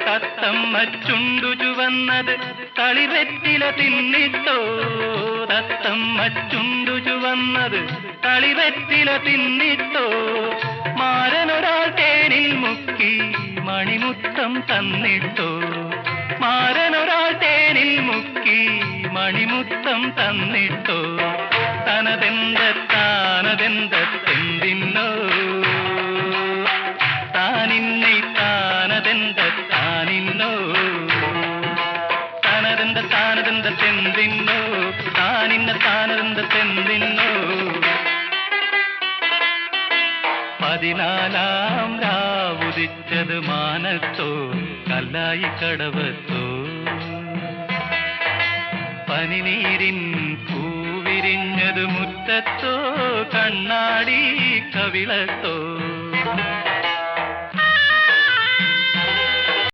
തത്തമ്മ ചുണ്ടു ചുവന്നത് തളിവെറ്റില തിന്നിട്ടോ, തത്തമ്മ ചുണ്ടു ചുവന്നത് തളിവെറ്റില തിന്നിട്ടോ. മാരനൊരാൾ തേനിൽ മുക്കി മണിമുത്തം തന്നിട്ടോ, മാരനൊരാൾ തേനിൽ മുക്കി മണിമുത്തം തന്നിട്ടോ. താനതെന്തെന്തിന്നോ താനിന്നെ താനതെന്തിന്നോ താനതെന്തെന്തിന്നോ താനിന്നെ. 14 രാവുദിച്ചത് മാനത്തോ കല്ലായി കടവത്തോ, പനിനീരിൻ പൂവിരിഞ്ഞത് മുറ്റത്തോ കണ്ണാടി കവിളത്തോ.